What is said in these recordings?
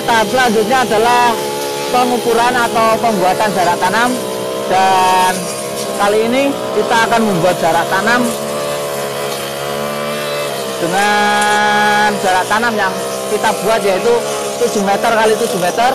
Tahap selanjutnya adalah pengukuran atau pembuatan jarak tanam, dan kali ini kita akan membuat jarak tanam dengan jarak tanam yang kita buat yaitu 7 meter kali 7 meter.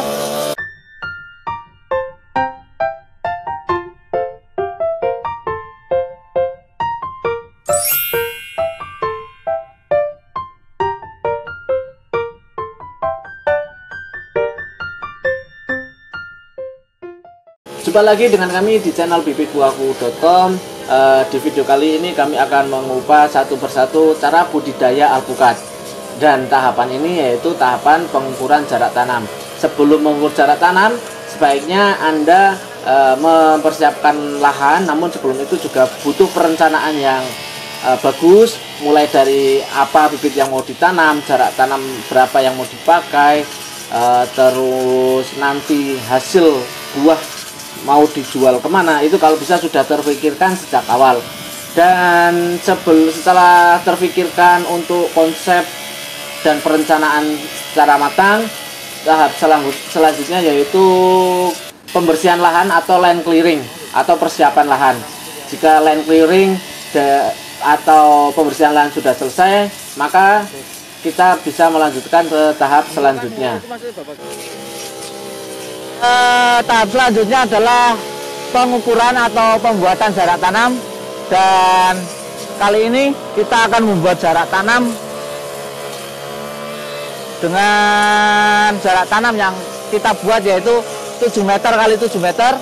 Jumpa lagi dengan kami di channel bibitbuahku.com. Di video kali ini kami akan mengupas satu persatu cara budidaya alpukat. Dan tahapan ini yaitu tahapan pengukuran jarak tanam. Sebelum mengukur jarak tanam, sebaiknya Anda mempersiapkan lahan. Namun sebelum itu juga butuh perencanaan yang bagus. Mulai dari apa bibit yang mau ditanam, jarak tanam berapa yang mau dipakai, terus nanti hasil buah mau dijual kemana, itu kalau bisa sudah terpikirkan sejak awal. Dan setelah terpikirkan untuk konsep dan perencanaan secara matang, tahap selanjutnya yaitu pembersihan lahan atau land clearing atau persiapan lahan. Jika land clearing atau pembersihan lahan sudah selesai, maka kita bisa melanjutkan ke tahap selanjutnya. Tahap selanjutnya adalah pengukuran atau pembuatan jarak tanam, dan kali ini kita akan membuat jarak tanam dengan jarak tanam yang kita buat yaitu 7 meter kali 7 meter.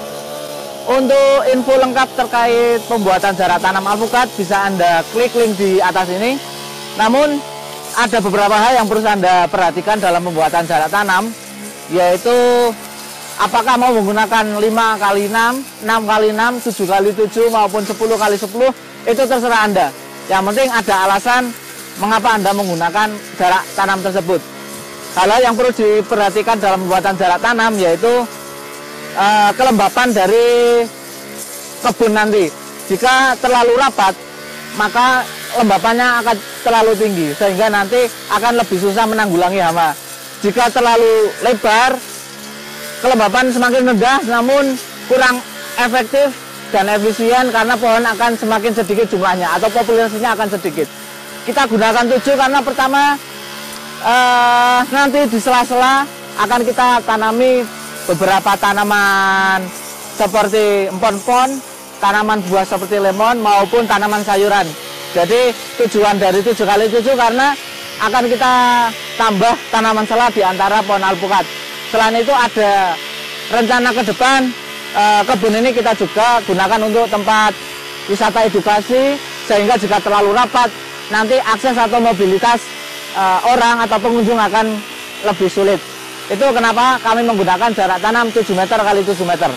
Untuk info lengkap terkait pembuatan jarak tanam alpukat bisa Anda klik link di atas ini. Namun ada beberapa hal yang perlu Anda perhatikan dalam pembuatan jarak tanam, yaitu apakah mau menggunakan 5x6, 6x6, 7x7 maupun 10x10, itu terserah Anda. Yang penting ada alasan mengapa Anda menggunakan jarak tanam tersebut. Hal yang perlu diperhatikan dalam pembuatan jarak tanam yaitu kelembapan dari kebun nanti. Jika terlalu rapat, maka lembapannya akan terlalu tinggi sehingga nanti akan lebih susah menanggulangi hama. Jika terlalu lebar, kelembapan semakin rendah namun kurang efektif dan efisien karena pohon akan semakin sedikit jumlahnya atau populasinya akan sedikit. Kita gunakan 7 karena pertama nanti di sela-sela akan kita tanami beberapa tanaman seperti empon-empon, tanaman buah seperti lemon maupun tanaman sayuran. Jadi tujuan dari 7x7 karena akan kita tambah tanaman sela di antara pohon alpukat. Selain itu ada rencana ke depan, kebun ini kita juga gunakan untuk tempat wisata edukasi, sehingga jika terlalu rapat nanti akses atau mobilitas orang atau pengunjung akan lebih sulit. Itu kenapa kami menggunakan jarak tanam 7 meter kali 7 meter.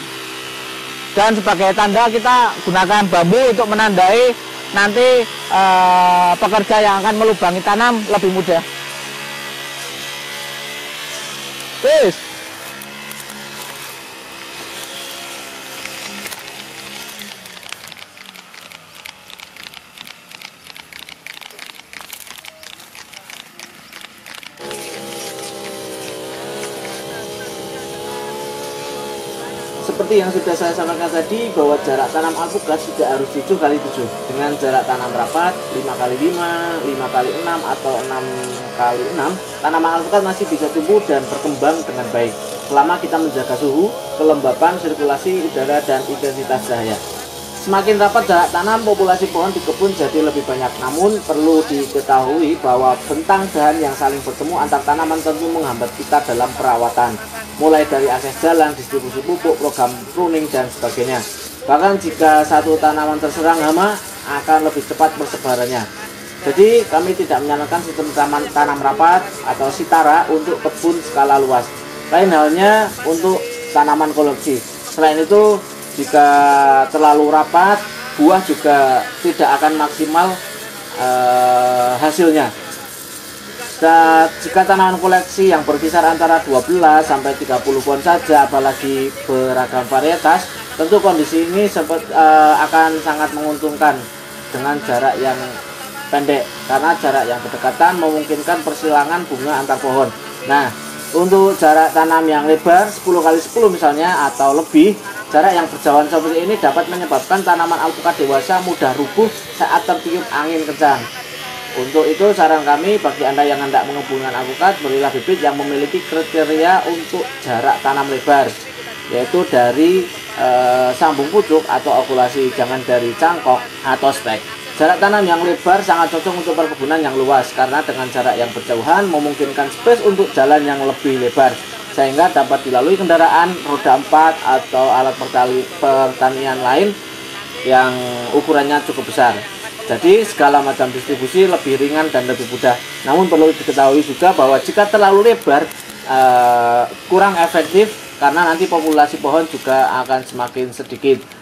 Dan sebagai tanda kita gunakan bambu untuk menandai nanti pekerja yang akan melubangi tanam lebih mudah. Peace. Seperti yang sudah saya sampaikan tadi, bahwa jarak tanam alpukat tidak harus 7x7. Dengan jarak tanam rapat 5x5, 5x6 atau 6x6, tanaman alpukat masih bisa tumbuh dan berkembang dengan baik selama kita menjaga suhu, kelembapan, sirkulasi udara, dan intensitas cahaya. Semakin rapat jarak tanam, populasi pohon di kebun jadi lebih banyak. Namun perlu diketahui bahwa bentang dahan yang saling bertemu antar tanaman tentu menghambat kita dalam perawatan, mulai dari akses jalan, distribusi pupuk, program pruning, dan sebagainya. Bahkan jika satu tanaman terserang hama, akan lebih cepat persebarannya. Jadi kami tidak menyarankan sistem tanam rapat atau sitara untuk kebun skala luas. Lain halnya untuk tanaman koleksi. Selain itu, jika terlalu rapat, buah juga tidak akan maksimal hasilnya. Jika tanaman koleksi yang berkisar antara 12 sampai 30 pohon saja, apalagi beragam varietas, tentu kondisi ini akan sangat menguntungkan dengan jarak yang pendek, karena jarak yang berdekatan memungkinkan persilangan bunga antar pohon. Nah, Untuk jarak tanam yang lebar 10 kali 10 misalnya atau lebih, jarak yang berjauhan seperti ini dapat menyebabkan tanaman alpukat dewasa mudah rubuh saat tertiup angin kencang. Untuk itu saran kami bagi Anda yang hendak menghubungkan alpukat, belilah bibit yang memiliki kriteria untuk jarak tanam lebar, yaitu dari sambung pucuk atau okulasi, jangan dari cangkok atau stek. Jarak tanam yang lebar sangat cocok untuk perkebunan yang luas karena dengan jarak yang berjauhan memungkinkan space untuk jalan yang lebih lebar sehingga dapat dilalui kendaraan roda 4 atau alat pertanian lain yang ukurannya cukup besar. Jadi segala macam distribusi lebih ringan dan lebih mudah. Namun perlu diketahui juga bahwa jika terlalu lebar kurang efektif karena nanti populasi pohon juga akan semakin sedikit.